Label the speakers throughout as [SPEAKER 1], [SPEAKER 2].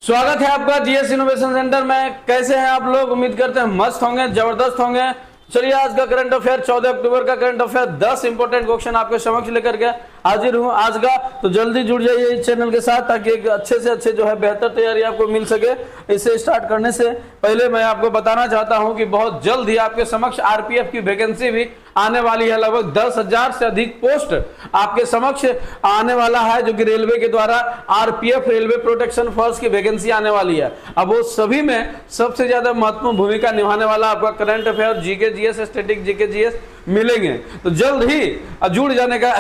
[SPEAKER 1] स्वागत है आपका जीएस इनोवेशन सेंटर में। कैसे हैं आप लोग? उम्मीद करते हैं मस्त होंगे, जबरदस्त होंगे। चलिए आज का करंट अफेयर 14 अक्टूबर का करंट अफेयर 10 इंपोर्टेंट क्वेश्चन आपके समक्ष लेकर के हाजिर हूं आज का। तो जल्दी जुड़ जाइए इस चैनल के साथ ताकि एक अच्छे से अच्छे जो है बेहतर तैयारी आपको मिल सके। इसे स्टार्ट करने से पहले मैं आपको बताना चाहता हूं कि बहुत जल्द ही आपके समक्ष आरपीएफ की वैकेंसी भी आने वाली है। लगभग 10,000 से अधिक पोस्ट आपके समक्ष आने वाला है, जो कि रेलवे के द्वारा आरपीएफ रेलवे प्रोटेक्शन फोर्स की वैकेंसी आने वाली है। अब वो सभी में सबसे ज्यादा महत्वपूर्ण भूमिका निभाने वाला आपका current affair, GK GS, static GK GS मिलेंगे। तो जल्द ही जुड़ जाने का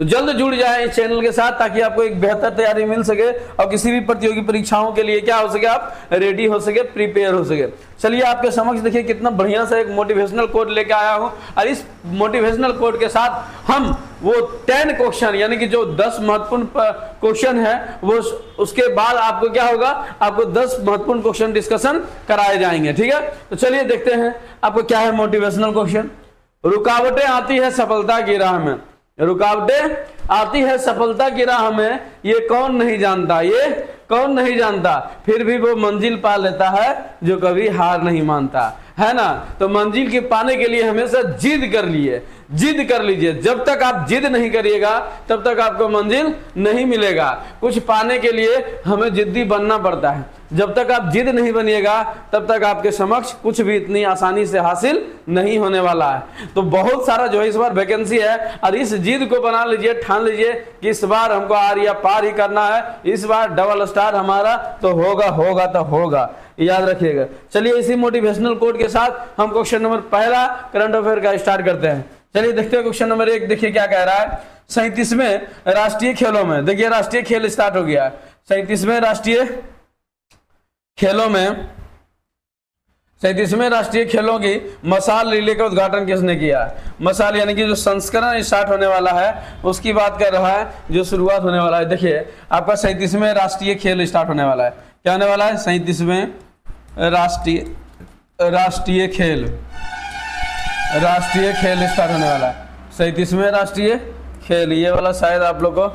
[SPEAKER 1] तो जल्द जुड़ जाए इस चैनल के साथ ताकि आपको एक बेहतर तैयारी मिल सके और किसी भी प्रतियोगी परीक्षाओं के लिए क्या हो सके, आप रेडी हो सके, प्रिपेयर हो सके। चलिए आपके समक्ष देखिए कितना बढ़िया सा एक मोटिवेशनल कोड लेके आया हूं, और इस मोटिवेशनल कोड के साथ हम वो 10 क्वेश्चन यानी कि जो 10 महत्वपूर्ण क्वेश्चन है वो उसके बाद आपको क्या होगा, आपको 10 महत्वपूर्ण क्वेश्चन डिस्कशन कराए जाएंगे। ठीक है, तो चलिए देखते हैं आपको क्या है मोटिवेशनल क्वेश्चन। रुकावटें आती है सफलता की राह में, रुकावटें आती है सफलता की राह में, ये कौन नहीं जानता, ये कौन नहीं जानता, फिर भी वो मंजिल पा लेता है जो कभी हार नहीं मानता, है ना। तो मंजिल के पाने के लिए हमेशा जिद कर लिए, जिद कर लीजिए। जब तक आप जिद नहीं करिएगा तब तक आपको मंजिल नहीं मिलेगा। कुछ पाने के लिए हमें जिद्दी बनना पड़ता है। जब तक आप जिद नहीं बनिएगा तब तक आपके समक्ष कुछ भी इतनी आसानी से हासिल नहीं होने वाला है। तो बहुत सारा जो है इस बार वैकेंसी है, और इस जिद को बना लीजिए, ठान लीजिए कि इस बार हमको आर या पार ही करना है, इस बार डबल स्टार हमारा तो होगा, होगा तो होगा, याद रखिएगा। चलिए इसी मोटिवेशनल कोड के साथ हम क्वेश्चन नंबर पहला करंट अफेयर का स्टार्ट करते हैं। चलिए देखते हैं क्वेश्चन नंबर 1। देखिए क्या कह रहा है। 37वें राष्ट्रीय खेलों में, देखिए राष्ट्रीय खेल स्टार्ट हो गया है। 37वें राष्ट्रीय खेलों में 37वें राष्ट्रीय खेलों की मसाल रिले का उद्घाटन किसने किया? मसाल यानी कि जो संस्करण स्टार्ट होने वाला है उसकी बात कर रहा है, जो शुरुआत होने वाला है। देखिए आपका 37वें राष्ट्रीय खेल स्टार्ट होने वाला है। क्या होने वाला है? 37वें राष्ट्रीय खेल स्टार्ट होने वाला है। 37वें राष्ट्रीय खेल, ये वाला शायद आप लोग को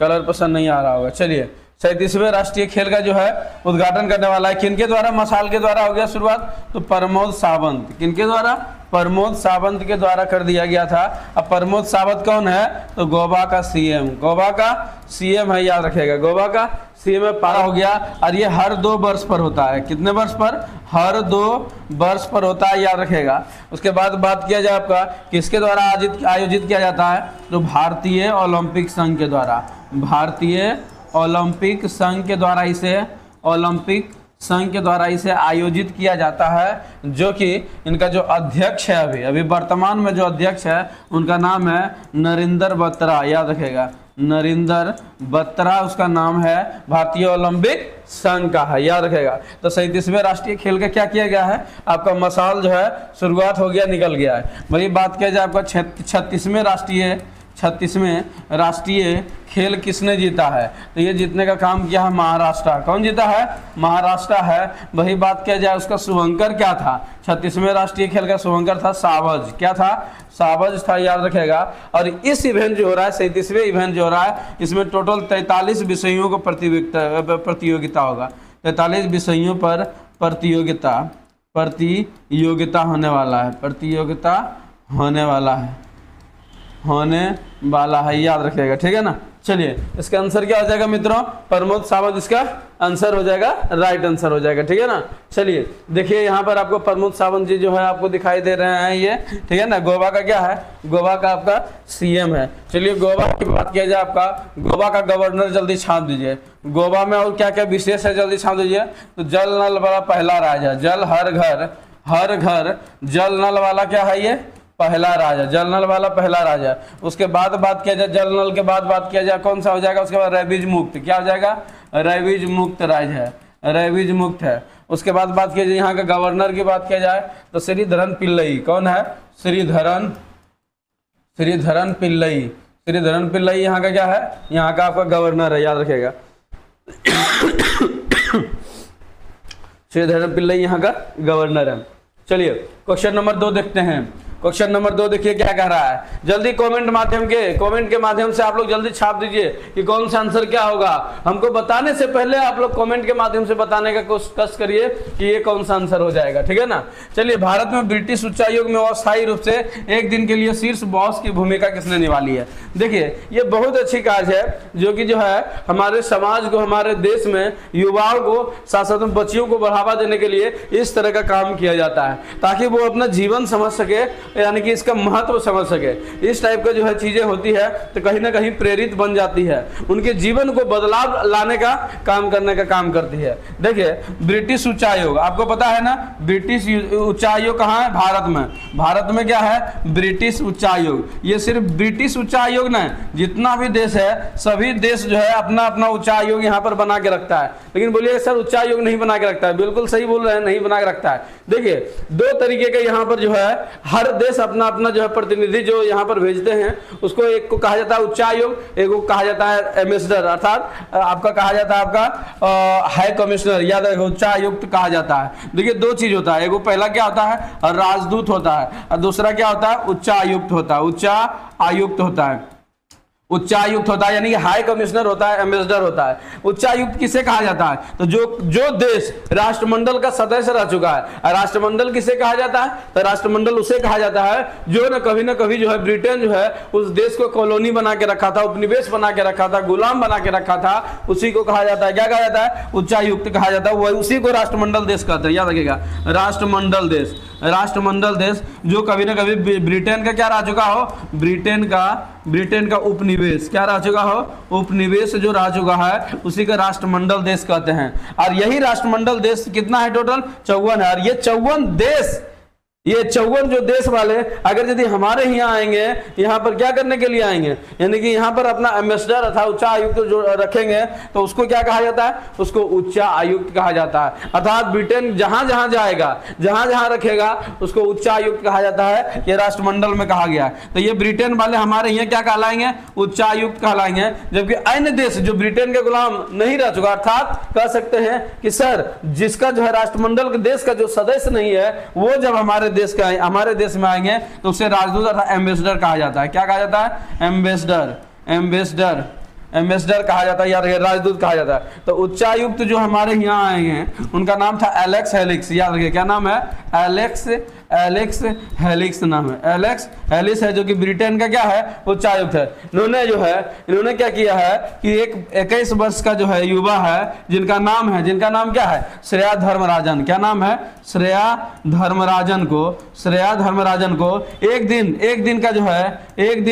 [SPEAKER 1] कलर पसंद नहीं आ रहा होगा। चलिए 37वें राष्ट्रीय खेल का जो है उद्घाटन करने वाला है। किनके द्वारा? मसाल के द्वारा हो गया शुरुआत, तो प्रमोद सावंत। किनके द्वारा? प्रमोद सावंत के द्वारा कर दिया गया था। अब प्रमोद सावंत कौन है? तो गोवा का सीएम, गोवा का सीएम है, याद रखेगा। गोवा का सीएम में पारा हो गया, और ये हर 2 वर्ष पर होता है। कितने वर्ष पर? हर 2 वर्ष पर होता है, याद रखेगा। उसके बाद बात किया जाए आपका किसके द्वारा आयोजित किया जाता है, तो भारतीय ओलंपिक संघ के द्वारा, भारतीय ओलंपिक संघ के द्वारा इसे, ओलंपिक संघ के द्वारा इसे आयोजित किया जाता है। जो कि इनका जो अध्यक्ष है अभी वर्तमान में जो अध्यक्ष है उनका नाम है नरेंद्र बत्रा, याद रखेगा। नरेंद्र बत्रा उसका नाम है, भारतीय ओलंपिक संघ का है, याद रखेगा। तो 37वें राष्ट्रीय खेल का क्या किया गया है, आपका मसाल जो है शुरुआत हो गया, निकल गया है। वही बात किया जाए आपका 36वें राष्ट्रीय खेल किसने जीता है, तो ये जीतने का काम किया है महाराष्ट्र। कौन जीता है? महाराष्ट्र है। वही बात किया जाए उसका शुभंकर क्या था, 36वें राष्ट्रीय खेल का शुभंकर था सावज। क्या था? सावज था, याद रखेगा। और इस इवेंट जो हो रहा है, 37वें इवेंट जो हो रहा है, इसमें टोटल 43 विषयों को प्रतियोगिता होगा। 43 विषयों पर प्रतियोगिता होने वाला है, प्रतियोगिता होने वाला है, याद रखिएगा। ठीक है ना। चलिए इसका आंसर क्या हो जाएगा मित्रों? प्रमोद सावंत इसका आंसर हो जाएगा, राइट आंसर हो जाएगा। ठीक है ना। चलिए देखिए यहाँ पर आपको प्रमोद सावंत जी जो है आपको दिखाई दे रहे हैं ये, ठीक है ना। गोवा का क्या है? गोवा का आपका सीएम है। चलिए गोवा की बात किया जाए, आपका गोवा का गवर्नर जल्दी छाप दीजिए। गोवा में और क्या क्या विशेष है जल्दी छाप दीजिए। तो जल नल वाला पहला राजा, जल हर घर जल नल वाला क्या है, ये पहला राजा, जल नल वाला पहला राजा। उसके बाद बात किया जाए, जल नल के बाद बात किया जाए कौन सा हो जाएगा, उसके बाद रेबीज मुक्त, क्या हो जाएगा? रेबीज मुक्त राज्य है, रेबीज मुक्त है। उसके बाद बात किया जाए यहाँ का गवर्नर की बात किया जाए तो श्रीधरन पिल्लई। कौन है? श्रीधरन पिल्लई। श्रीधरन पिल्लई यहाँ का क्या है? यहाँ का आपका गवर्नर है, याद रखेगा। श्रीधरन पिल्लई यहाँ का गवर्नर है। चलिए क्वेश्चन नंबर 2 देखते हैं। क्वेश्चन नंबर 2 देखिए क्या कह रहा है, जल्दी कमेंट के माध्यम से आप लोग जल्दी छाप दीजिए कि कौन सा आंसर क्या होगा। हमको बताने से पहले आप लोग कमेंट के माध्यम से बताने का कोशिश करिए कि ये कौन सा आंसर हो जाएगा, ठीक है ना। चलिए, भारत में ब्रिटिश उच्चायोग में अस्थायी रूप से एक दिन के लिए शीर्ष बॉस की भूमिका किसने निभाली है। देखिए, ये बहुत अच्छी कार्य है जो कि जो है हमारे समाज को, हमारे देश में युवाओं को, साथ साथ में बच्चियों को बढ़ावा देने के लिए इस तरह का काम किया जाता है ताकि वो अपना जीवन समझ सके, यानी कि इसका महत्व समझ सके। इस टाइप का जो है चीजें होती है तो कहीं ना कहीं प्रेरित बन जाती है, उनके जीवन को बदलाव लाने का काम करने का काम करती है। देखिए, ब्रिटिश उच्चायोग आपको पता है ना, ब्रिटिश उच्चायोग कहाँ है, भारत में। भारत में क्या है, ब्रिटिश उच्चायोग। ये सिर्फ ब्रिटिश उच्चायोग नहीं, जितना भी देश है सभी देश जो है अपना अपना उच्चायोग यहाँ पर बना के रखता है। लेकिन बोलिए सर उच्चायोग नहीं बना के रखता है, बिल्कुल सही बोल रहे हैं, नहीं बना के रखता है। देखिए, दो तरीके के यहाँ पर जो है हर देश अपना अपना जो है प्रतिनिधि जो यहाँ पर भेजते हैं, उसको एक को कहा जाता है उच्चायोग, एक को कहा जाता है एम्बेसडर, अर्थात आपका कहा जाता है आपका हाई कमिश्नर, याद रखो उच्चायुक्त कहा जाता है। देखिए, दो चीज होता है, एक पहला क्या होता है, राजदूत होता है, और दूसरा क्या होता है, उच्चायुक्त होता है। उच्चायुक्त होता है, उच्चायुक्त होता है, यानी कि हाई कमिश्नर होता है, एम्बेसडर होता है। उच्चायुक्त किसे कहा जाता है, तो जो देश राष्ट्रमंडल का सदस्य रह चुका है। राष्ट्रमंडल किसे कहा जाता है, तो राष्ट्रमंडल उसे कहा जाता है जो न कभी जो है ब्रिटेन जो है उस देश को कॉलोनी बना के रखा था, उपनिवेश बना के रखा था, गुलाम बना के रखा था, उसी को कहा जाता है, क्या कहा जाता है, उच्चायुक्त कहा जाता है। वही उसी को राष्ट्रमंडल देश कहते हैं, याद रखिएगा, राष्ट्रमंडल देश। राष्ट्रमंडल देश जो कभी ना कभी ब्रिटेन का क्या रह चुका हो, ब्रिटेन का उपनिवेश क्या रह चुका हो, उपनिवेश जो रह चुका है उसी का राष्ट्रमंडल देश कहते हैं। और यही राष्ट्रमंडल देश कितना है, टोटल 54 है। और ये 54 देश, ये 54 जो देश वाले अगर यदि हमारे यहाँ आएंगे, यहाँ पर क्या करने के लिए आएंगे, यानी कि यहाँ पर अपना एम्बेसडर अर्थात उच्चायुक्त जो रखेंगे, तो उसको क्या कहा जाता है, उसको उच्चायुक्त कहा जाता है। अर्थात ब्रिटेन जहां जहां जाएगा, जहां जहां रखेगा, उसको उच्चायुक्त कहा जाता है। ये राष्ट्रमंडल में कहा गया। तो ये ब्रिटेन वाले हमारे यहाँ क्या कहलाएंगे, उच्चायुक्त कहलाएंगे। जबकि अन्य देश जो ब्रिटेन के गुलाम नहीं रह चुका, अर्थात कह सकते हैं कि सर जिसका जो है राष्ट्रमंडल के देश का जो सदस्य नहीं है, वो जब हमारे देश में आएंगे तो उसे राजदूत अर्थात एम्बेसडर कहा जाता है। क्या कहा जाता है, एम्बेसडर कहा जाता है, याद रखिए, राजदूत कहा जाता है। तो उच्चायुक्त जो हमारे यहाँ आए हैं उनका नाम था एलेक्स हेलिक्स, याद रखिए, क्या नाम है, एलेक्स हेलिक्स नाम है। एलेक्स हेलिक्स है जो कि ब्रिटेन का क्या है, उच्चायुक्त है। इन्होंने क्या किया है कि एक 21 वर्ष का जो है युवा है जिनका नाम क्या है, श्रेया धर्मराजन। क्या नाम है, श्रेया धर्मराजन को एक दिन का जो है एक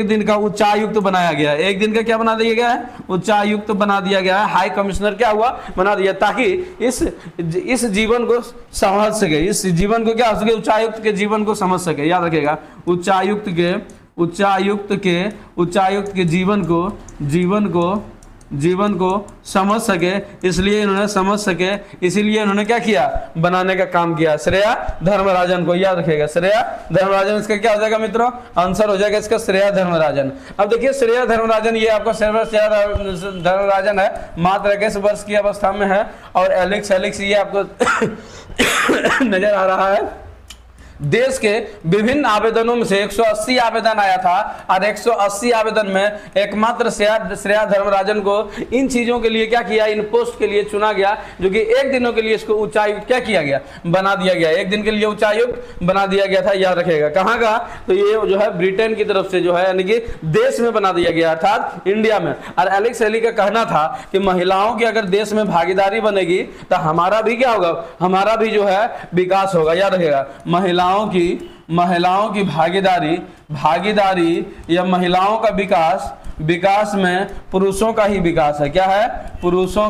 [SPEAKER 1] दिन का उच्चायुक्त बनाया गया है। एक दिन का क्या बना दिया गया है, उच्चायुक्त बना दिया गया है। हाई कमिश्नर क्या हुआ, बना दिया, ताकि इस जीवन को समझ सके, इस जीवन को क्या हो सके, उच्चायुक्त के जीवन को समझ सके। याद रखिएगा, उच्चायुक्त के जीवन को समझ सके, इसीलिए इन्होंने क्या किया, बनाने का काम किया धर्मराजन धर्मराजन को। याद रखिएगा, श्रेया धर्मराजन, इसका क्या हो जाएगा मित्रों, आंसर हो जाएगा इसका श्रेया धर्मराजन। अब देखिए, श्रेया धर्मराजन ये आपका श्रेया धर्मराजन है, मात्र 21 वर्ष की अवस्था में है। और एलेक्स ये आपको नजर आ रहा है। देश के विभिन्न आवेदनों में से 180 आवेदन आया था, और 180 आवेदन में एकमात्र श्रेया धर्मराजन को इन चीजों के लिए क्या किया, इन पोस्ट के लिए चुना गया, जो कि एक दिनों के लिए इसको उच्चायुक्त क्या किया गया, बना दिया गया। एक दिन के लिए उच्चायुक्त बना दिया गया था। याद रखेगा, कहाँ का, तो ये जो है ब्रिटेन की तरफ से जो है, यानी कि देश में बना दिया गया, अर्थात इंडिया में। और एलेक्स हेली का कहना था कि महिलाओं की अगर देश में भागीदारी बनेगी तो हमारा भी क्या होगा, हमारा भी जो है विकास होगा। याद रखेगा, महिलाओं की भागीदारी या महिलाओं का विकास में पुरुषों का ही विकास है। क्या है, पुरुषों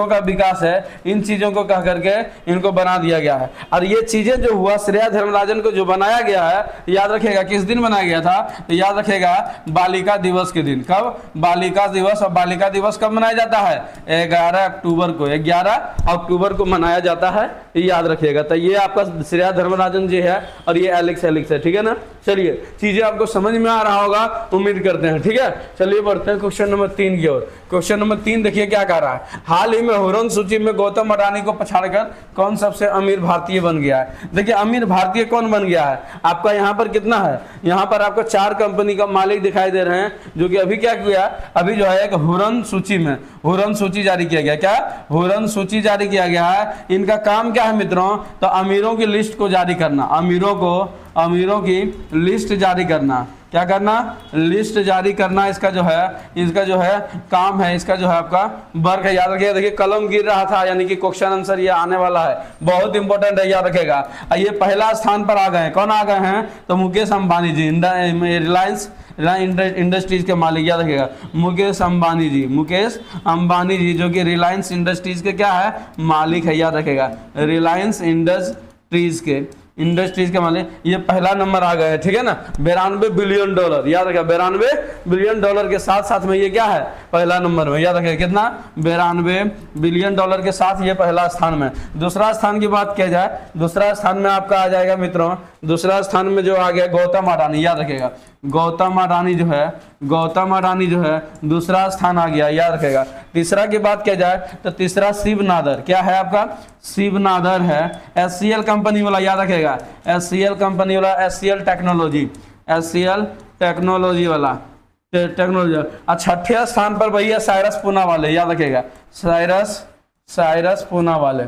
[SPEAKER 1] का विकास है। इन चीजों को कह करके इनको बना दिया गया है। और ये चीजें जो हुआ, श्रेया धर्मराजन को जो बनाया गया है, याद रखेगा किस दिन बनाया गया था, तो याद रखेगा बालिका दिवस के दिन। कब, बालिका दिवस। और बालिका दिवस कब मनाया जाता है, 11 अक्टूबर को। 11 अक्टूबर को मनाया जाता है ये याद रखिएगा। तो ये आपका श्रेया धर्मराजन जी है और ये एलेक्स है, ठीक है ना। चलिए चीजें आपको समझ में आ रहा होगा, उम्मीद करते हैं, ठीक है। चलिए बढ़ते हैं क्वेश्चन नंबर 3 की ओर। क्वेश्चन नंबर 3 देखिए क्या कह रहा है। हाल ही में हुरन सूची में गौतम अडानी को पछाड़कर कौन सबसे अमीर भारतीय बन गया है। देखिए अमीर भारतीय कौन बन गया है, आपका यहाँ पर कितना है, यहाँ पर आपको 4 कंपनी का मालिक दिखाई दे रहे हैं, जो कि अभी क्या किया, अभी जो है एक हुरन सूची में हुरन सूची जारी किया गया। क्या हुरन सूची जारी किया गया है। इनका काम क्या है मित्रों, तो अमीरों की लिस्ट को जारी करना, अमीरों की लिस्ट जारी करना। क्या करना, लिस्ट जारी करना। इसका जो है काम है, इसका जो है आपका वर्क है। याद रखिएगा, देखिए कलम गिर रहा था, यानी कि क्वेश्चन आंसर ये आने वाला है, बहुत इंपॉर्टेंट है, याद रखेगा। ये पहला स्थान पर आ गए हैं, कौन आ गए हैं, तो मुकेश अंबानी जी, रिलायंस इंडस्ट्रीज के मालिक, याद रखिएगा मुकेश अंबानी जी जो कि रिलायंस इंडस्ट्रीज के क्या है, मालिक है, याद रखेगा रिलायंस इंडस्ट्रीज के मालिक। ये पहला नंबर आ गया है, ठीक है ना, $92 बिलियन, याद रखिएगा $92 बिलियन के साथ साथ में ये क्या है, पहला नंबर में, याद रखिएगा कितना, $92 बिलियन के साथ ये पहला स्थान में। दूसरा स्थान की बात किया जाए, दूसरा स्थान में आपका आ जाएगा मित्रों, दूसरा स्थान में जो आ गया गौतम अडानी, याद रखेगा गौतम अडानी जो है दूसरा स्थान आ गया, याद रखेगा। तीसरा की बात किया जाए तो तीसरा शिव नादर, क्या है आपका, शिव नादर है, एचसीएल कंपनी वाला, याद रखेगा एचसीएल कंपनी वाला, एचसीएल टेक्नोलॉजी वाला टेक्नोलॉजी। छठे स्थान पर भैया साइरस पूना वाले, याद रखेगा साइरस पूना वाला।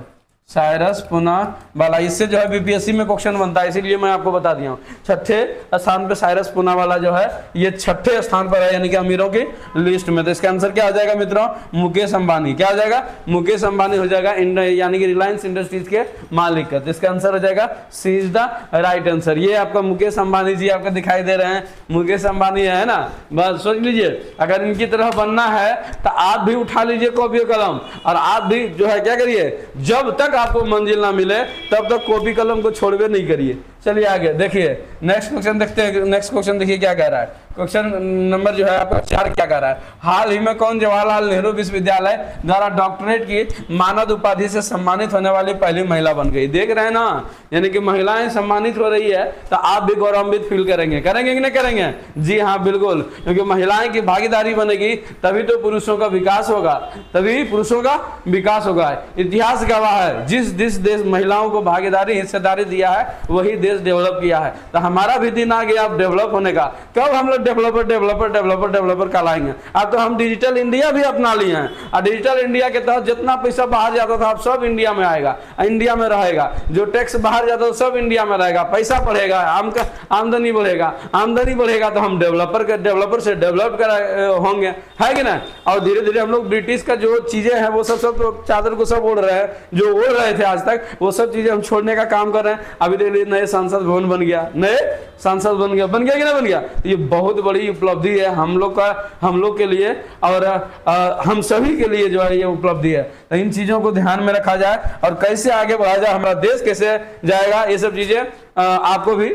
[SPEAKER 1] इससे जो है बीपीएससी में क्वेश्चन बनता है, इसीलिए मैं आपको बता दिया हूँ। छठे स्थान पे साइरस पूना वाला जो है ये छठे स्थान पर है, यानी कि अमीरों की लिस्ट में। तो इसका आंसर क्या हो जाएगा मित्रों, मुकेश अंबानी। क्या हो जाएगा, मुकेश अंबानी हो जाएगा, यानी कि रिलायंस इंडस्ट्रीज के मालिक का। तो इसका आंसर हो जाएगा सी इज द राइट आंसर। ये आपका मुकेश अंबानी जी आपको दिखाई दे रहे हैं, मुकेश अंबानी है ना। बस सोच लीजिए, अगर इनकी तरह बनना है तो आप भी उठा लीजिए कॉपी कलम, और आप भी जो है क्या करिए, जब तक आपको मंजिल ना मिले तब तक कॉपी कलम को छोड़वे नहीं करिए। चलिए आगे देखिए, नेक्स्ट क्वेश्चन देखते हैं। नेक्स्ट क्वेश्चन देखिए क्या कह रहा है, क्वेश्चन नंबर जो है आपका 4 क्या कह रहा है। हाल ही में कौन जवाहरलाल नेहरू विश्वविद्यालय द्वारा डॉक्टरेट की मानद उपाधि से सम्मानित होने वाली पहली महिला बन गई। देख रहे हैं ना, यानी कि महिलाएं सम्मानित हो रही है तो आप भी गौरवान्वित फील करेंगे कि नहीं करेंगे, जी हाँ बिल्कुल, क्योंकि महिलाएं की भागीदारी बनेगी तभी तो पुरुषों का विकास होगा, इतिहास गवाह है, जिस देश महिलाओं को भागीदारी हिस्सेदारी दिया है वही देश डेवलप किया है। तो हमारा भी दिन आ गया अब डेवलप होने का। कब हम लोग डेवलपर कहलाएंगे। अब तो हम डिजिटल इंडिया भी अपना लिए हैं, और डिजिटल इंडिया के तहत जितना पैसा बाहर जाता था अब सब इंडिया में आएगा, इंडिया में रहेगा। जो टैक्स बाहर जाता था सब इंडिया में रहेगा, पैसा बढ़ेगा, आमदनी बढ़ेगा तो हम डेवलपर से डेवलप होंगे, है कि ना। और धीरे धीरे हम लोग ब्रिटिश का जो चीजें हैं वो सब चादर को सब ओढ़ रहे हैं, जो ओढ़ रहे थे आज तक, वो सब चीजें हम छोड़ने का काम कर रहे हैं। अभी देखिए नए संसद भवन बन गया कि नहीं बन गया। ये बहुत बड़ी उपलब्धि है हम लोग के लिए, और हम सभी के लिए जो है ये उपलब्धि है। तो इन चीजों को ध्यान में रखा जाए और कैसे आगे बढ़ाया जाए, हमारा देश कैसे जाएगा, ये सब चीजें आपको भी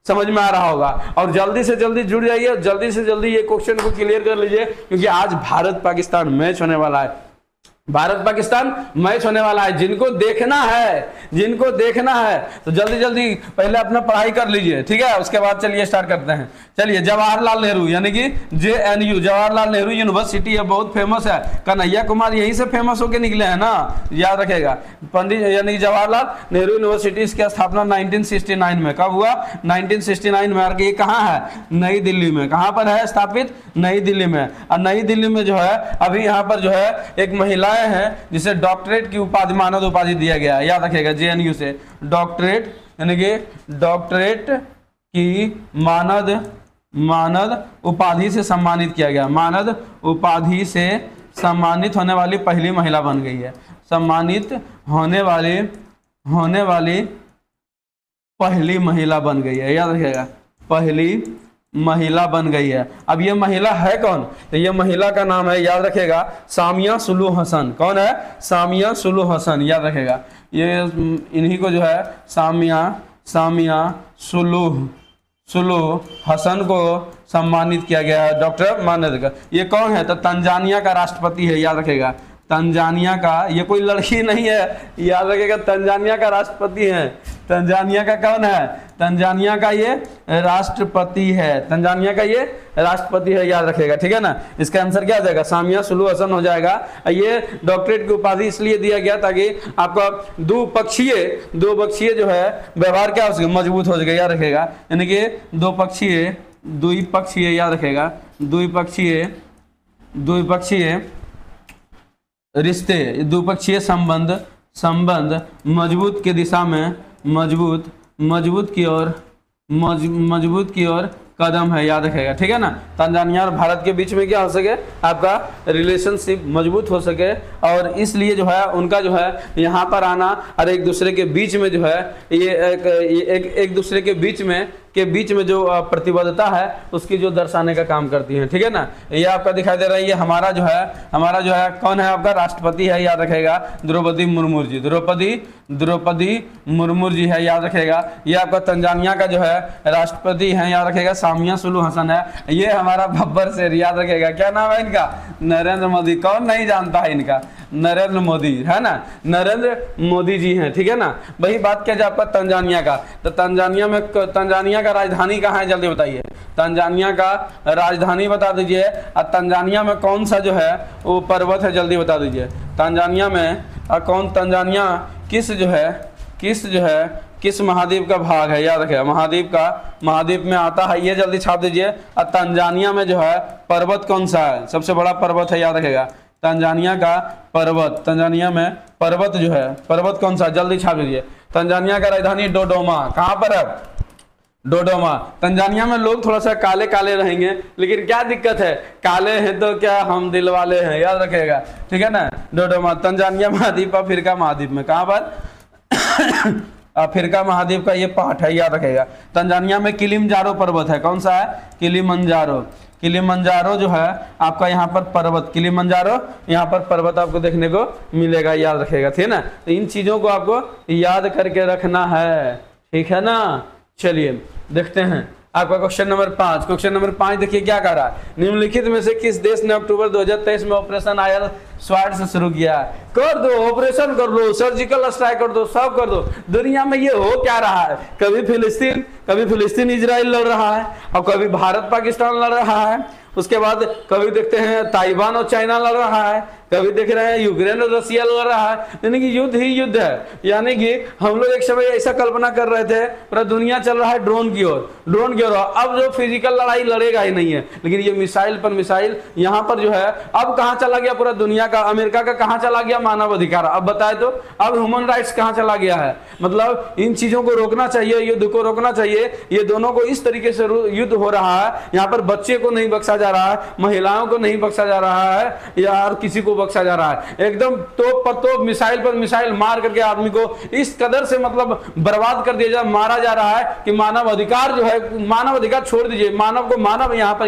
[SPEAKER 1] समझ में आ रहा होगा। और जल्दी से जल्दी जुड़ जाइए, जल्दी से जल्दी ये क्वेश्चन को क्लियर कर लीजिए, क्योंकि आज भारत पाकिस्तान मैच होने वाला है। जिनको देखना है तो जल्दी जल्दी पहले अपना पढ़ाई कर लीजिए, ठीक है। उसके बाद चलिए स्टार्ट करते हैं। चलिए, जवाहरलाल नेहरू यानी कि JNU जवाहरलाल नेहरू यूनिवर्सिटी है, बहुत फेमस है। कन्हैया कुमार यहीं से फेमस होके निकले हैं ना, याद रखेगा। पंडित यानी कि जवाहरलाल नेहरू यूनिवर्सिटी, इसकी स्थापना 1969 में कब हुआ, 1969 में। और ये कहाँ है, नई दिल्ली में। कहाँ पर है स्थापित, नई दिल्ली में। और नई दिल्ली में जो है अभी यहाँ पर जो है एक महिलाएं हैं जिसे डॉक्टरेट की उपाधि, मानद उपाधि दिया गया है, याद रखेगा। JNU से डॉक्टरेट यानी कि डॉक्टरेट की मानद उपाधि से सम्मानित किया गया, मानद उपाधि से सम्मानित होने वाली पहली महिला बन गई है, सम्मानित होने वाली पहली महिला बन गई है, याद रखिएगा, पहली महिला बन गई है। अब ये महिला है कौन, तो ये महिला का नाम है, याद रखेगा, सामिया सुलूह हसन। कौन है, सामिया सुलूह हसन, याद रखेगा। ये इन्हीं को जो है सामिया सुलूह हसन को सम्मानित किया गया है डॉक्टर मानद का। ये कौन है, तो तंजानिया का राष्ट्रपति है, याद रखेगा, तंजानिया का, ये कोई लड़की नहीं है, याद रखिएगा, तंजानिया का राष्ट्रपति है। तंजानिया का कौन है? तंजानिया का ये राष्ट्रपति है। तंजानिया का ये राष्ट्रपति है, याद रखिएगा, ठीक है ना। इसका आंसर क्या हो जाएगा? सामिया सुलू हसन हो जाएगा। ये डॉक्टरेट की उपाधि इसलिए दिया गया ताकि आपका द्विपक्षीय जो है व्यवहार क्या हो सके, मजबूत हो सके, याद रखेगा। यानी कि द्विपक्षीय याद रखेगा, द्विपक्षीय रिश्ते, द्विपक्षीय संबंध मजबूत की दिशा में, मजबूत की ओर कदम है, याद रखेगा, ठीक है ना। तंजानिया और भारत के बीच में क्या हो सके, आपका रिलेशनशिप मजबूत हो सके, और इसलिए जो है उनका जो है यहाँ पर आना और एक दूसरे के बीच में जो है ये एक दूसरे के बीच में जो प्रतिबद्धता है उसकी जो दर्शाने का काम करती है, ठीक है ना। ये आपका दिखाई दे रहा है, ये हमारा जो है कौन है, आपका राष्ट्रपति है, याद रखेगा, द्रौपदी मुर्मू जी, द्रौपदी मुर्मू जी है, याद रखेगा। ये आपका तंजानिया का जो है राष्ट्रपति है, याद रखेगा, सामिया सुलू हसन है। ये हमारा बब्बर शेर, याद रखेगा, क्या नाम है इनका? नरेंद्र मोदी। कौन नहीं जानता है इनका? नरेंद्र मोदी, है ना, नरेंद्र मोदी जी हैं, ठीक है ना। वही बात किया जाए आपका तंजानिया का, तो तंजानिया का राजधानी कहाँ है, जल्दी बताइए। तंजानिया का राजधानी बता दीजिए, और तंजानिया में कौन सा जो है वो पर्वत है, जल्दी बता दीजिए। तंजानिया में तंजानिया किस महाद्वीप का भाग है, याद रखेगा, महाद्वीप में आता है, ये जल्दी छाप दीजिए। और तंजानिया में जो है पर्वत कौन सा है, सबसे बड़ा पर्वत है, याद रखेगा, तंजानिया का पर्वत। तंजानिया में पर्वत जो है, पर्वत कौन सा, जल्दी छाप दीजिए। तंजानिया का राजधानी डोडोमा, कहाँ पर है? डोडोमा। तंजानिया में लोग थोड़ा सा काले काले रहेंगे, लेकिन क्या दिक्कत है, काले हैं तो क्या हम दिल वाले हैं, याद रखेगा, ठीक है ना। डोडोमा तंजानिया महाद्वीप, अफ्रीका महाद्वीप में, कहाँ पर? अफ्रीका महाद्वीप का ये पार्ट है, याद रखेगा। तंजानिया में किलिमंजारो पर्वत है, कौन सा है? किलिमंजारो जो है आपका यहाँ पर पर्वत, किलिमंजारो यहाँ पर पर्वत आपको देखने को मिलेगा, याद रखेगा, ठीक है ना। तो इन चीजों को आपको याद करके रखना है, ठीक है ना। चलिए देखते हैं आपका क्वेश्चन नंबर 5। क्वेश्चन नंबर 5 देखिए क्या कह रहा है, निम्नलिखित में से किस देश ने अक्टूबर 2023 में ऑपरेशन आयरन स्वाड से शुरू किया? कर दो, ऑपरेशन कर दो, सर्जिकल स्ट्राइक कर दो, सब कर दो। दुनिया में ये हो क्या रहा है, कभी फिलिस्तीन इजराइल लड़ रहा है, और कभी भारत पाकिस्तान लड़ रहा है, उसके बाद कभी देखते हैं ताइवान और चाइना लड़ रहा है, कभी देख रहे हैं यूक्रेन और रसिया लड़ रहा है, यानी कि युद्ध ही युद्ध है। यानी कि हम लोग एक समय ऐसा कल्पना कर रहे थे पूरा दुनिया चल रहा है ड्रोन की ओर, अब जो फिजिकल लड़ाई लड़ेगा ही नहीं है, लेकिन ये मिसाइल पर मिसाइल यहाँ पर जो है, अब कहाँ चला गया पूरा दुनिया का, अमेरिका का कहाँ चला गया मानव अधिकार, अब बताए तो, अब ह्यूमन राइट्स कहाँ चला गया है। मतलब इन चीजों को रोकना चाहिए, युद्ध को रोकना चाहिए। ये दोनों को इस तरीके से युद्ध हो रहा है, यहाँ पर बच्चे को नहीं बख्शा जा रहा है, महिलाओं को नहीं बख्शा जा रहा है, या किसी को बख्शा जा रहा है, एकदम तोप पर तोप, मिसाइल पर मिसाइल मार करके आदमी को इस कदर से मतलब बर्बाद कर दिया मारा जा रहा है कि मानव अधिकार जो है, मानव अधिकार छोड़ दीजिए, मानव को मानव यहाँ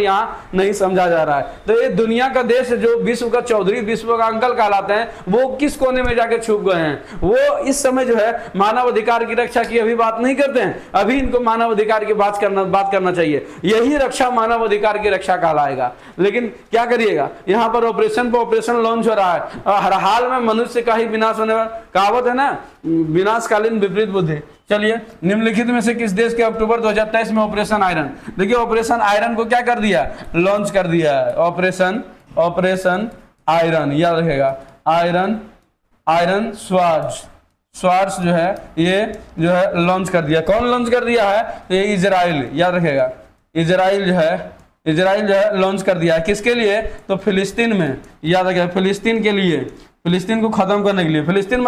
[SPEAKER 1] नहीं समझा जा रहा है। तो ये दुनिया का देश जो विश्व का चौधरी, विश्व का अंकल कहलाते हैं, वो किस कोने में जाके छुप गए हैं। वो इस समय जो है मानव अधिकार की रक्षा की अभी बात नहीं करते हैं, अभी इनको मानव अधिकार की बात करना चाहिए। यही रक्षा मानव अधिकार की रक्षा कहलाएगा। लेकिन क्या करिएगा, यहाँ पर ऑपरेशन पर ऑपरेशन लॉन्च हो रहा है, हर हाल में मनुष्य का ही विनाश होने वाला, कहावत है ना, विनाशकालीन विपरीत बुद्धि। चलिए, निम्नलिखित में से किस देश के अक्टूबर 2023 में ऑपरेशन आयरन, देखिए ऑपरेशन आयरन को क्या कर दिया, लॉन्च कर दिया है। ऑपरेशन आयरन, याद रखेगा, आयरन स्वार्ड्स जो है, ये जो है लॉन्च कर दिया। कौन लॉन्च कर दिया है? ये इजराइल, याद रखेगा, इजराइल जो है लॉन्च कर दिया है। किसके लिए? तो फिलिस्तीन में, याद रखिए, फिलिस्तीन के लिए, फिलिस्तीन को खत्म करने के लिए। फिलिस्तीन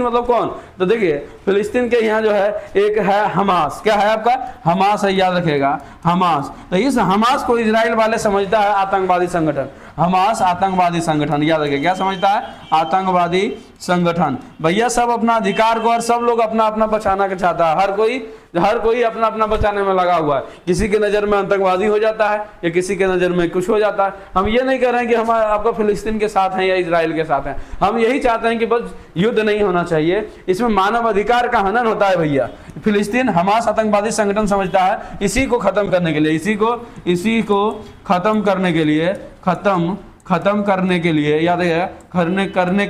[SPEAKER 1] मतलब कौन? तो देखिए फिलिस्तीन के यहाँ जो है एक है हमास, क्या है आपका? हमास है, याद रखेगा, हमास। तो इस हमास को इजराइल वाले समझता है आतंकवादी संगठन, हमास आतंकवादी संगठन, याद रखिए, क्या समझता है? आतंकवादी संगठन। भैया सब अपना अधिकार को और सब लोग अपना अपना बचाना चाहता है, हर कोई अपना अपना बचाने में लगा हुआ है। किसी के नज़र में आतंकवादी हो जाता है या किसी के नज़र में कुछ हो जाता है। हम ये नहीं कह रहे हैं कि हम आपका फिलिस्तीन के साथ हैं या इजराइल के साथ हैं, हम यही चाहते हैं कि बस युद्ध नहीं होना चाहिए, इसमें मानव अधिकार का हनन होता है। भैया फिलिस्तीन हमास आतंकवादी संगठन समझता है, इसी को खत्म करने के लिए, इसी को खत्म करने के लिए, खत्म खत्म करने के लिए, याद है, करने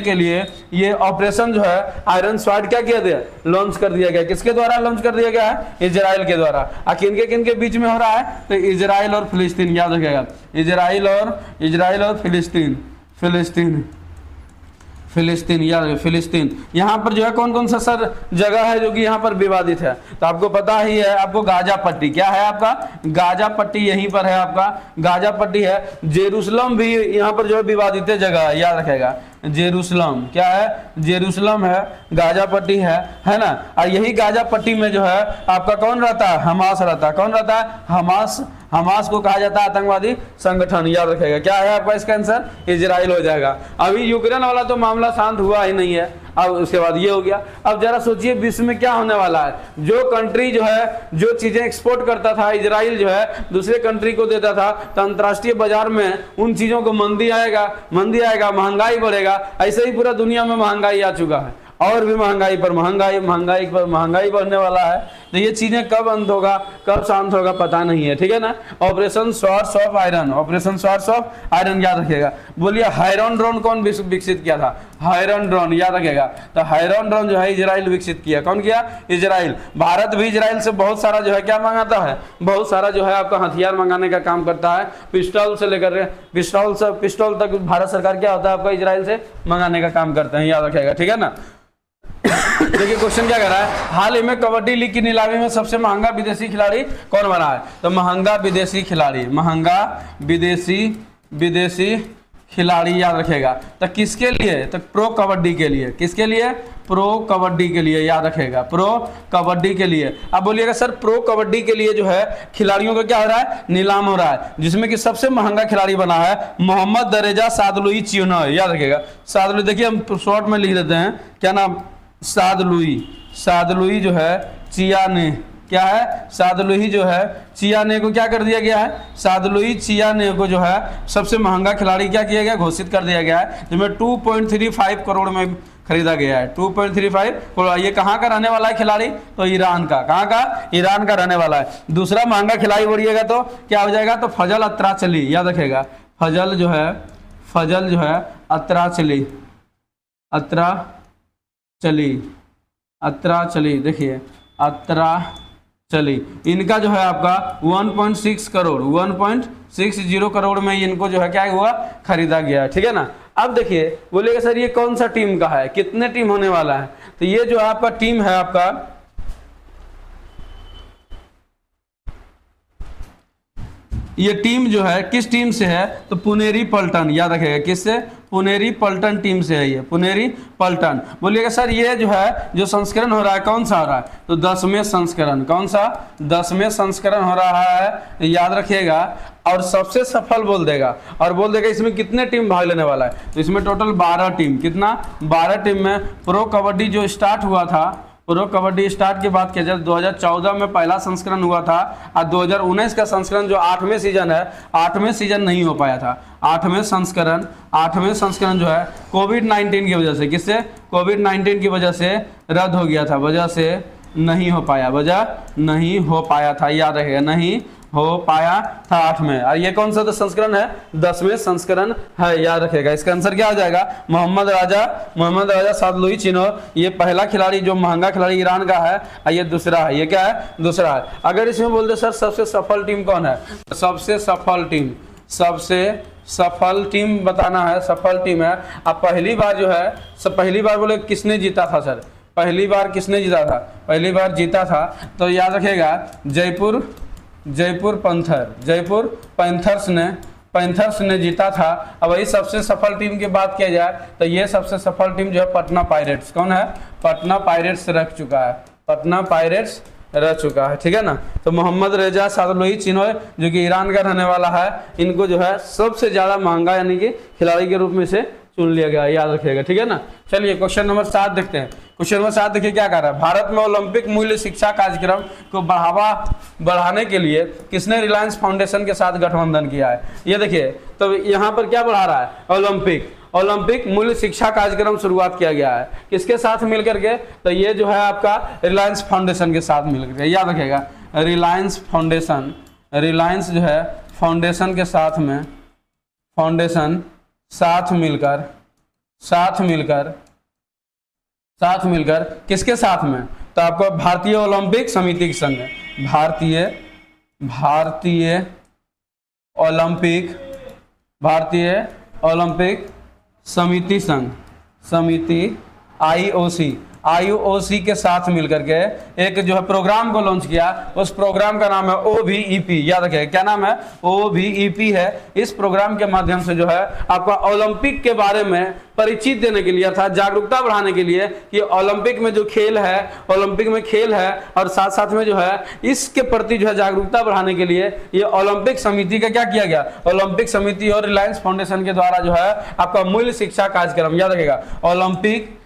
[SPEAKER 1] के लिए ये ऑपरेशन जो है आयरन स्वॉर्ड क्या किया गया, लॉन्च कर दिया गया। किसके द्वारा लॉन्च कर दिया गया है, इजराइल के द्वारा। किन के बीच में हो रहा है, तो इजराइल और फिलिस्तीन, याद रखिएगा, इजराइल और फिलिस्तीन, याद, फिलिस्तीन। यहाँ पर जो है कौन कौन सा सर जगह है जो कि यहाँ पर विवादित है, तो आपको पता ही है, आपको गाजा पट्टी, क्या है आपका, गाजा पट्टी यहीं पर है, आपका गाजा पट्टी है। जेरूसलम भी यहाँ पर जो है विवादित जगह है, याद रखेगा, जेरूसलम क्या है, जेरूसलम है, गाजा पट्टी है ना। और यही गाजा पट्टी में जो है आपका कौन रहता है, हमास रहता है। कौन रहता है, हमास को कहा जाता है आतंकवादी संगठन, याद रखेगा। क्या है आपका इसका आंसर, इजराइल हो जाएगा। अभी यूक्रेन वाला तो मामला शांत हुआ ही नहीं है, अब उसके बाद ये हो गया। अब जरा सोचिए विश्व में क्या होने वाला है, जो कंट्री जो है जो चीजें एक्सपोर्ट करता था, इजराइल जो है दूसरे कंट्री को देता था, तो अंतर्राष्ट्रीय बाजार में उन चीजों को मंदी आएगा, महंगाई बढ़ेगा। ऐसे ही पूरा दुनिया में महंगाई आ चुका है, और भी महंगाई पर महंगाई बढ़ने वाला है। तो ये चीजें कब अंत होगा, कब शांत होगा, पता नहीं है, ठीक है ना। ऑपरेशन स्वॉर्ड्स ऑफ आयरन, याद रखिएगा। बोलिए हायरन ड्रोन कौन विकसित किया था, हायरन ड्रोन, याद रखेगा। तो हायरन ड्रोन जो है इजराइल विकसित किया। कौन किया, इजराइल। भारत भी इजराइल से बहुत सारा जो है क्या मंगाता है, बहुत सारा जो है आपका हथियार मंगाने का काम करता है। पिस्टल से लेकर पिस्टल तक भारत सरकार क्या होता है आपका इजराइल से मंगाने का काम करते हैं, याद रखेगा, ठीक है ना। देखिए क्वेश्चन क्या कर रहा है, हाल ही में कबड्डी लीग की नीलामी में सबसे महंगा विदेशी खिलाड़ी कौन बना है, तो महंगा विदेशी खिलाड़ी, याद रखेगा। तो किसके लिए, तो प्रो कबड्डी के लिए, किसके लिए, प्रो कबड्डी के लिए, याद रखेगा, प्रो कबड्डी के लिए। अब बोलिएगा सर प्रो कबड्डी के लिए जो है खिलाड़ियों का क्या हो रहा है, नीलाम हो रहा है, जिसमें कि सबसे महंगा खिलाड़ी बना है मोहम्मद रेजा सादलुई चियोनॉय, याद रखेगा। सादलुई, देखिए हम शॉर्ट में लिख देते हैं, क्या नाम, सादलुई जो है चियाने, क्या है, सादलुई जो है चियाने को क्या कर दिया गया है, सादलुई चियाने को जो है सबसे महंगा खिलाड़ी क्या किया गया, घोषित कर दिया गया है, जिसमें 2.35 करोड़ में खरीदा गया है, 2.35 करोड़। ये कहाँ का रहने वाला है खिलाड़ी, तो ईरान का, कहाँ का, ईरान का रहने वाला है। दूसरा महंगा खिलाड़ी बोलिएगा तो क्या हो जाएगा, तो फजल अत्राचली, याद रखेगा, फजल जो है अत्राचली, देखिए अत्राचली, इनका जो है आपका 1.6 करोड़ में इनको जो है क्या हुआ, खरीदा गया, ठीक है ना। अब देखिए बोलिएगा सर ये कौन सा टीम का है, कितने टीम होने वाला है, तो ये जो आपका टीम है आपका, ये टीम जो है किस टीम से है, तो पुनेरी पल्टन, याद रखेगा, किससे, पुनेरी पल्टन टीम से है ये, पुनेरी पल्टन। बोलिएगा सर ये जो है जो संस्करण हो रहा है कौन सा हो रहा है, तो 10वें संस्करण, कौन सा, 10वें संस्करण हो रहा है, याद रखिएगा। और सबसे सफल बोल देगा, और बोल देगा इसमें कितने टीम भाग लेने वाला है, तो इसमें टोटल 12 टीम, कितना, 12 टीम में। प्रो कबड्डी जो स्टार्ट हुआ था, प्रो कबड्डी स्टार्ट की बात किया जाए 2014 में पहला संस्करण हुआ था, और 2019 का संस्करण जो 8वें सीजन है, 8वें सीजन नहीं हो पाया था। 8वें संस्करण जो है कोविड-19 की वजह से, किससे, कोविड-19 की वजह से रद्द हो गया था, वजह नहीं हो पाया था, याद रखेगा, नहीं हो पाया था 8 में। और ये कौन सा तो संस्करण है, 10वें संस्करण है, याद रखेगा। इसका आंसर क्या हो जाएगा, मोहम्मद राजा सादलुई चियोनॉय। ये पहला खिलाड़ी जो महंगा खिलाड़ी ईरान का है, और ये दूसरा है, ये क्या है, दूसरा है। अगर इसमें बोल दे सर सबसे सफल टीम कौन है, सबसे सफल टीम बताना है, सफल टीम है। अब पहली बार जो है, पहली बार बोले किसने जीता था सर, पहली बार किसने जीता था, पहली बार जीता था तो याद रखेगा जयपुर पैंथर्स ने जीता था। अब वही सबसे सफल टीम की बात किया जाए तो ये सबसे सफल टीम जो है पटना पायरेट्स, कौन है, पटना पायरेट्स रह चुका है, ठीक है ना। तो मोहम्मद रेजा सादलुई चियोनॉय जो कि ईरान का रहने वाला है, इनको जो है सबसे ज्यादा महंगा यानी कि खिलाड़ी के रूप में से चुन लिया गया, याद रखिएगा, ठीक है ना। चलिए क्वेश्चन नंबर 7 देखते हैं। क्वेश्चन नंबर 7 देखिए क्या कर रहा है, भारत में ओलंपिक मूल्य शिक्षा कार्यक्रम को बढ़ाने के लिए किसने रिलायंस फाउंडेशन के साथ गठबंधन किया है। ये देखिए तो यहाँ पर क्या बढ़ा रहा है, ओलंपिक मूल्य शिक्षा कार्यक्रम शुरुआत किया गया है, किसके साथ मिलकर के, तो ये जो है आपका रिलायंस फाउंडेशन के साथ मिलकर के, याद रखेगा, रिलायंस जो है फाउंडेशन के साथ में फाउंडेशन साथ मिलकर किसके साथ में, तो आपको भारतीय ओलंपिक समिति के संग, भारतीय ओलंपिक समिति संघ, IOC के साथ मिलकर के एक जो है प्रोग्राम को लॉन्च किया। उस प्रोग्राम का नाम है OBEP, याद रखिएगा क्या नाम है, OBEP है। इस प्रोग्राम के माध्यम से जो है आपका ओलंपिक के बारे में परिचित देने के लिए था, जागरूकता बढ़ाने के लिए कि ओलंपिक में जो खेल है और साथ साथ में जो है इसके प्रति जो है जागरूकता बढ़ाने के लिए ये ओलंपिक समिति का क्या किया गया, ओलंपिक समिति और रिलायंस फाउंडेशन के द्वारा जो है आपका मूल्य शिक्षा कार्यक्रम, याद रखिएगा ओलंपिक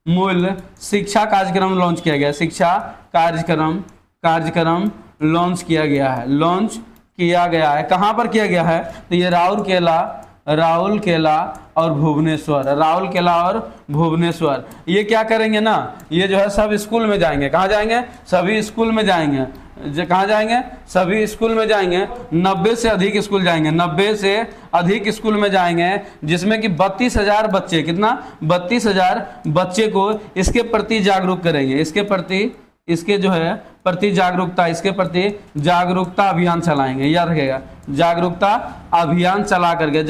[SPEAKER 1] मूल्य शिक्षा कार्यक्रम लॉन्च किया गया, शिक्षा कार्यक्रम लॉन्च किया गया है। कहां पर किया गया है, तो ये राउरकेला और भुवनेश्वर। ये क्या करेंगे ना, ये जो है सब स्कूल में जाएंगे। कहाँ जाएंगे, सभी स्कूल में जाएंगे। कहाँ जाएंगे, सभी स्कूल में जाएंगे। 90 से अधिक स्कूल जाएंगे, 90 से अधिक स्कूल में जाएंगे, जिसमें कि 32,000 बच्चे, कितना 32,000 बच्चे को इसके प्रति जागरूक करेंगे, इसके प्रति जागरूकता अभियान चलाएंगे, याद रखेगा, जागरूकता अभियान चला करके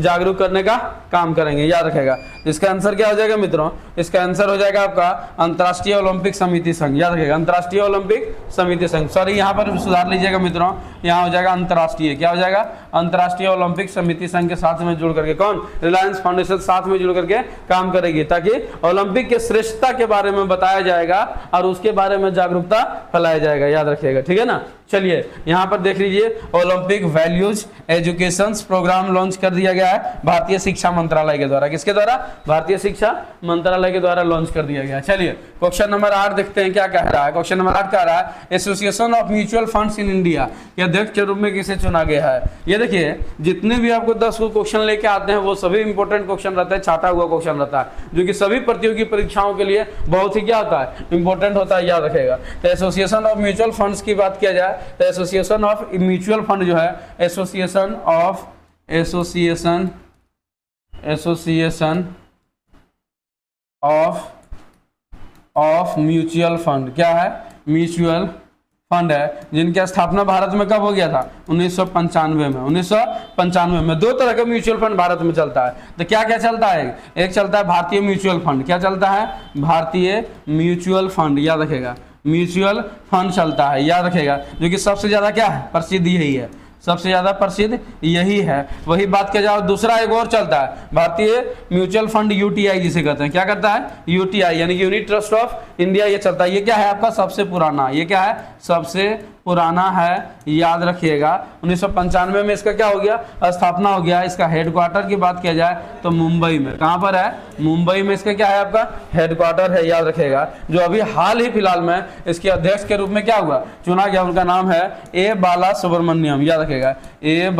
[SPEAKER 1] जागरूक करने का काम करेंगे, याद रखेगा। इसका आंसर क्या हो जाएगा मित्रों, इसका आंसर हो जाएगा आपका अंतर्राष्ट्रीय ओलंपिक समिति संघ, याद रखेगा, अंतर्राष्ट्रीय ओलंपिक समिति संघ। सॉरी यहाँ पर सुधार लीजिएगा मित्रों, यहाँ हो जाएगा अंतर्राष्ट्रीय, क्या हो जाएगा, अंतर्राष्ट्रीय ओलंपिक समिति संघ के साथ में जुड़ करके कौन, रिलायंस फाउंडेशन साथ में जुड़ करके काम करेगी, ताकि ओलंपिक के श्रेष्ठता के बारे में बताया जाएगा और उसके बारे में जागरूकता फैलाया जाएगा, याद रखिएगा, ठीक है ना। चलिए यहाँ पर देख लीजिए, Olympic values education program launch कर दिया गया है भारतीय शिक्षा मंत्रालय के द्वारा। किसके द्वारा, भारतीय शिक्षा मंत्रालय के द्वारा लॉन्च कर दिया गया है। चलिए क्वेश्चन नंबर 8 देखते हैं क्या कह रहा है। क्वेश्चन नंबर 8 कह रहा है association of mutual funds in India के अध्यक्ष के रूप में किसे चुना गया है। ये देखिए जितने भी आपको 10 क्वेश्चन लेके आते हैं वो सभी इंपॉर्टेंट क्वेश्चन रहता है, छाटा हुआ क्वेश्चन रहता है, जो कि सभी प्रतियोगी परीक्षाओं के लिए बहुत ही क्या होता है, इंपॉर्टेंट होता है, याद रखेगा। तो एसोसिएशन ऑफ म्यूचुअल फंड्स की बात किया जाए तो एसोसिएशन ऑफ म्यूचुअल फंड जो है, एसोसिएशन ऑफ म्यूचुअल फंड क्या है, म्यूचुअल फंड है, जिनकी स्थापना भारत में कब हो गया था, 1995 में। 1995 में 2 तरह का म्यूचुअल फंड भारत में चलता है। तो क्या क्या चलता है, एक चलता है भारतीय म्यूचुअल फंड, क्या चलता है, भारतीय म्यूचुअल फंड, याद रखेगा, म्यूचुअल फंड चलता है, याद रखेगा, जो कि सबसे ज्यादा क्या है, प्रसिद्ध यही है, सबसे ज्यादा प्रसिद्ध यही है। वही बात किया जाए दूसरा एक और चलता है, भारतीय म्यूचुअल फंड UTI जिसे कहते हैं, क्या करता है, UTI यानी कि यूनिट ट्रस्ट ऑफ इंडिया, ये चलता है। ये क्या है आपका सबसे पुराना, ये क्या है सबसे पुराना है, याद रखिएगा। 1995 में इसका क्या हो गया, स्थापना हो गया। इसका हेडक्वार्टर की बात किया जाए तो मुंबई में, कहां पर है, मुंबई में इसका क्या है आपका हेडक्वार्टर है, याद रखिएगा। जो अभी हाल ही फिलहाल में इसके अध्यक्ष के रूप में क्या हुआ, चुना गया, उनका नाम है ए बाला सुब्रमण्यम, याद रखिएगा, ए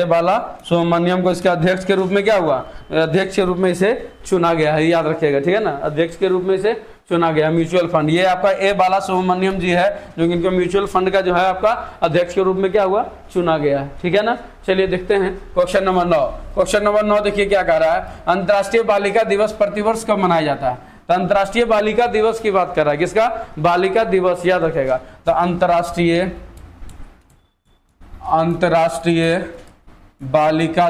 [SPEAKER 1] बाला सुब्रमण्यम को इसके अध्यक्ष के रूप में क्या हुआ, अध्यक्ष के रूप में इसे चुना गया है, याद रखिएगा, ठीक है ना, अध्यक्ष के रूप में इसे चुना गया म्यूचुअल फंड। ये आपका ए बाला सुब्रमण्यम जी है, जो इनको म्यूचुअल फंड का जो है आपका अध्यक्ष के रूप में क्या हुआ, चुना गया है, ठीक है ना। चलिए देखते हैं क्वेश्चन नंबर 9। क्वेश्चन नंबर 9 देखिए क्या कह रहा है, अंतर्राष्ट्रीय बालिका दिवस प्रतिवर्ष कब मनाया जाता है। तो अंतर्राष्ट्रीय बालिका दिवस की बात कर रहा है, किसका, बालिका दिवस, याद रखेगा। तो अंतर्राष्ट्रीय बालिका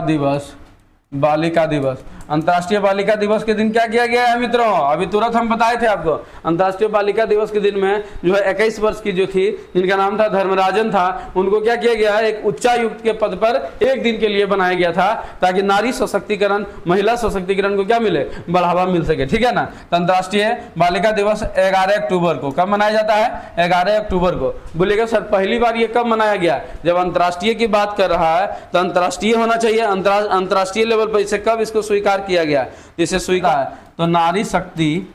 [SPEAKER 1] दिवस, अंतर्राष्ट्रीय बालिका दिवस के दिन क्या किया गया है मित्रों, अभी तुरंत हम बताए थे आपको। अंतर्राष्ट्रीय बालिका दिवस के दिन में जो है 21 वर्ष की जो थी, जिनका नाम था धर्मराजन था, उनको क्या किया गया है, एक उच्चायुक्त के पद पर 1 दिन के लिए बनाया गया था, ताकि नारी सशक्तिकरण, महिला सशक्तिकरण को क्या मिले, बढ़ावा मिल सके, ठीक है ना। तो अंतर्राष्ट्रीय बालिका दिवस 11 अक्टूबर को कब मनाया जाता है, 11 अक्टूबर को। बोलेगा सर पहली बार ये कब मनाया गया, जब अंतर्राष्ट्रीय की बात कर रहा है तो अंतर्राष्ट्रीय होना चाहिए, अंतर्राष्ट्रीय लेवल पर इसे कब इसको स्वीकार किया गया, इसे स्वीकार, तो नारी शक्ति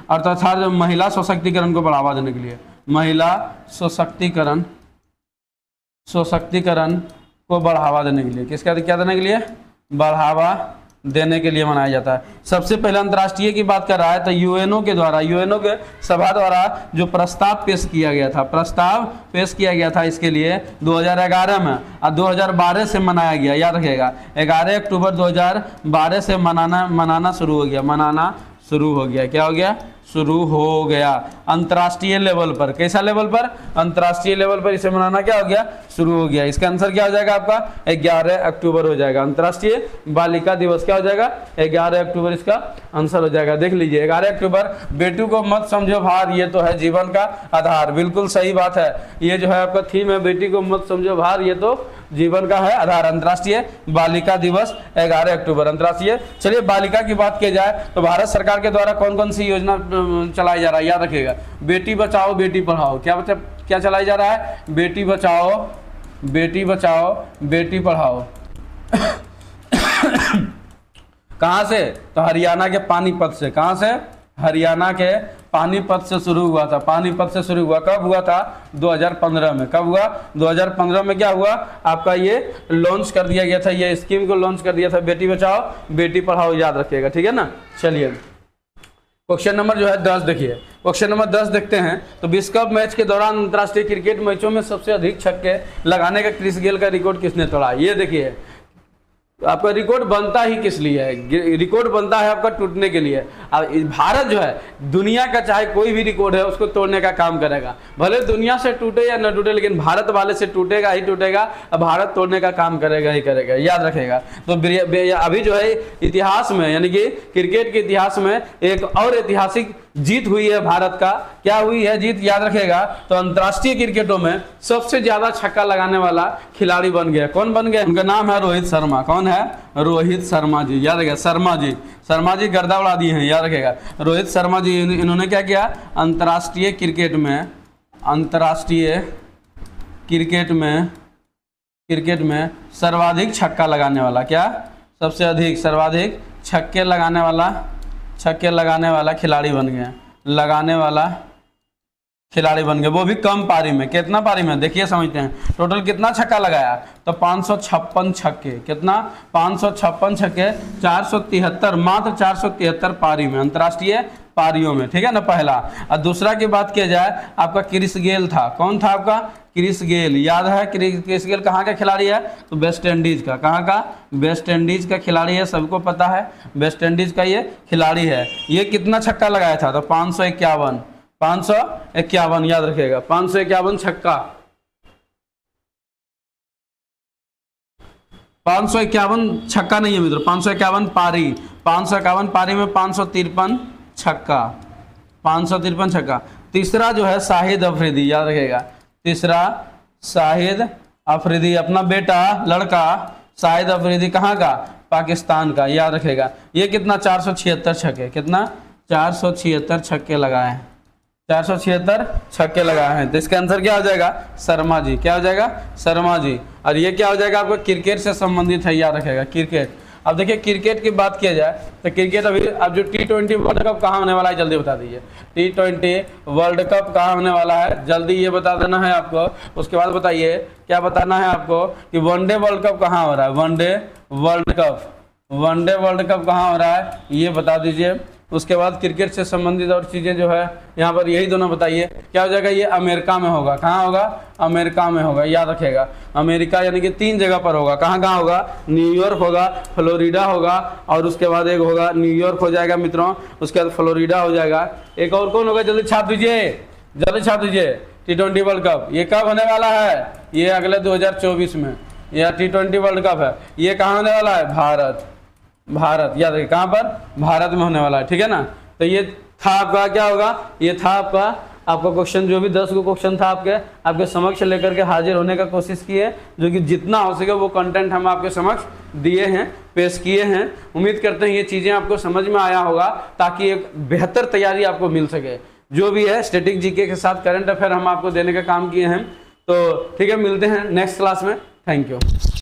[SPEAKER 1] अर्थात महिला सशक्तिकरण को बढ़ावा देने के लिए, महिला सशक्तिकरण को बढ़ावा देने के लिए, किसका क्या देने के लिए, बढ़ावा देने के लिए मनाया जाता है। सबसे पहले अंतर्राष्ट्रीय की बात कर रहा है तो यूएनओ के द्वारा, यूएनओ के सभा द्वारा जो प्रस्ताव पेश किया गया था, प्रस्ताव पेश किया गया था इसके लिए 2011 में और 2012 से मनाया गया। याद रखिएगा 11 अक्टूबर 2012 से मनाना शुरू हो गया, मनाना शुरू हो गया। क्या हो गया? शुरू हो गया अंतर्राष्ट्रीय लेवल पर। कैसा लेवल पर? अंतर्राष्ट्रीय लेवल पर इसे मनाना क्या हो गया? शुरू हो गया। इसका आंसर क्या हो जाएगा आपका? 11 अक्टूबर हो जाएगा। अंतर्राष्ट्रीय बालिका दिवस क्या हो जाएगा? 11 अक्टूबर इसका आंसर हो जाएगा। देख लीजिए 11 अक्टूबर, बेटी को मत समझो भार, ये तो है जीवन का आधार। बिल्कुल सही बात है। ये जो है आपका थीम है, बेटी को मत समझो भार, ये तो जीवन का है आधार। अंतर्राष्ट्रीय बालिका दिवस 11 अक्टूबर अंतर्राष्ट्रीय। चलिए बालिका की बात की जाए तो भारत सरकार के द्वारा कौन कौन सी योजना चलाई जा रहा है? याद रखिएगा, बेटी बचाओ बेटी पढ़ाओ। क्या चलाई जा रहा है? बेटी बचाओ बेटी बचाओ बेटी पढ़ाओ। कहां से? तो हरियाणा के पानीपत से। कहां से? हरियाणा के पानीपत से शुरू हुआ था। पानीपत से शुरू हुआ। कब हुआ था? 2015 में। कब हुआ? 2015 में क्या हुआ आपका? ये लॉन्च कर दिया गया था, ये स्कीम को लॉन्च कर दिया था, बेटी बचाओ बेटी पढ़ाओ। याद रखिएगा, ठीक है ना। चलिए क्वेश्चन नंबर जो है 10 देखिए। क्वेश्चन नंबर 10 देखते हैं तो विश्व कप मैच के दौरान अंतर्राष्ट्रीय क्रिकेट मैचों में सबसे अधिक छक्के लगाने का क्रिस गेल का रिकॉर्ड किसने तोड़ा? ये देखिए आपका रिकॉर्ड बनता ही किस लिए है? रिकॉर्ड बनता है आपका टूटने के लिए। अब भारत जो है दुनिया का चाहे कोई भी रिकॉर्ड है उसको तोड़ने का काम करेगा, भले दुनिया से टूटे या न टूटे, लेकिन भारत वाले से टूटेगा ही टूटेगा। अब भारत तोड़ने का काम करेगा ही करेगा, याद रखेगा। तो अभी जो है इतिहास में, यानी कि क्रिकेट के इतिहास में एक और ऐतिहासिक जीत हुई है भारत का। क्या हुई है जीत? याद रखेगा। तो अंतर्राष्ट्रीय क्रिकेटों में सबसे ज्यादा छक्का लगाने वाला खिलाड़ी बन गया। कौन बन गया? उनका नाम है रोहित शर्मा। कौन है? रोहित शर्मा जी। याद रखेगा, शर्मा जी गर्दा उड़ा दिए हैं। याद रखेगा रोहित शर्मा जी, इन्होंने क्या किया? अंतर्राष्ट्रीय क्रिकेट में सर्वाधिक छक्का लगाने वाला, क्या सबसे अधिक सर्वाधिक छक्के लगाने वाला खिलाड़ी बन गए। खिलाड़ी बन गए, वो भी कम पारी में। कितना पारी में? देखिए समझते हैं। टोटल कितना छक्का लगाया? तो 556 छक्के। कितना? 556 छक्के, 473, मात्र 473 पारी में, अंतर्राष्ट्रीय पारियों में, ठीक है ना, पहला। और दूसरा की बात किया जाए आपका क्रिस गेल था। कौन था आपका? Chris Gayle. याद है क्रिस गेल कहाँ का खिलाड़ी है? तो वेस्ट इंडीज का। कहाँ का? वेस्ट इंडीज का खिलाड़ी है, सबको पता है वेस्ट इंडीज का ये खिलाड़ी है। ये कितना छक्का लगाया था? तो 551। याद रखिएगा 551 छक्का, 551 छक्का नहीं है मित्रों, 551 पारी। 551 पारी में 553 छक्का, 553 छक्का। तीसरा जो है शाहिद अफरीदी। याद रखिएगा, तीसरा शाहिद अफरीदी, अपना बेटा लड़का शाहिद अफरीदी कहाँ का? पाकिस्तान का। याद रखेगा ये कितना? 476 छक्के। कितना? 476 छक्के लगाए हैं, 476 छक्के लगाए हैं। तो इसका आंसर क्या हो जाएगा? शर्मा जी। क्या हो जाएगा? शर्मा जी। और ये क्या हो जाएगा आपका? क्रिकेट से संबंधित है, याद रखेगा क्रिकेट। अब देखिए क्रिकेट की बात किया जाए तो क्रिकेट अभी अब जो T20 वर्ल्ड कप कहाँ होने वाला है जल्दी बता दीजिए। T20 वर्ल्ड कप कहाँ होने वाला है जल्दी ये बता देना है आपको। उसके बाद बताइए क्या बताना है आपको कि वनडे वर्ल्ड कप कहाँ हो रहा है? वनडे वर्ल्ड कप कहाँ हो रहा है ये बता दीजिए। उसके बाद क्रिकेट से संबंधित और चीज़ें जो है यहाँ पर यही दोनों बताइए। क्या हो जाएगा? ये अमेरिका में होगा। कहाँ होगा? अमेरिका में होगा। याद रखेगा अमेरिका यानी कि 3 जगह पर होगा। कहाँ होगा? न्यूयॉर्क होगा, फ्लोरिडा होगा, और उसके बाद एक होगा न्यूयॉर्क हो जाएगा मित्रों, उसके बाद फ्लोरिडा हो जाएगा। एक और कौन होगा? जल्दी छाप दीजिए T20 वर्ल्ड कप। ये कब होने वाला है? ये अगले 2024 में यह T20 वर्ल्ड कप है। ये कहाँ होने वाला है? भारत। याद रखिए कहाँ पर? भारत में होने वाला है, ठीक है ना। तो ये था आपका, क्या होगा? ये था आपका क्वेश्चन, जो भी 10 को क्वेश्चन था आपके समक्ष लेकर के हाजिर होने का कोशिश की है, जो कि जितना हो सके वो कंटेंट हम आपके समक्ष दिए हैं, पेश किए हैं। उम्मीद करते हैं ये चीज़ें आपको समझ में आया होगा, ताकि एक बेहतर तैयारी आपको मिल सके। जो भी है स्टैटिक जीके के साथ करंट अफेयर हम आपको देने का काम किए हैं। तो ठीक है, मिलते हैं नेक्स्ट क्लास में। Thank you.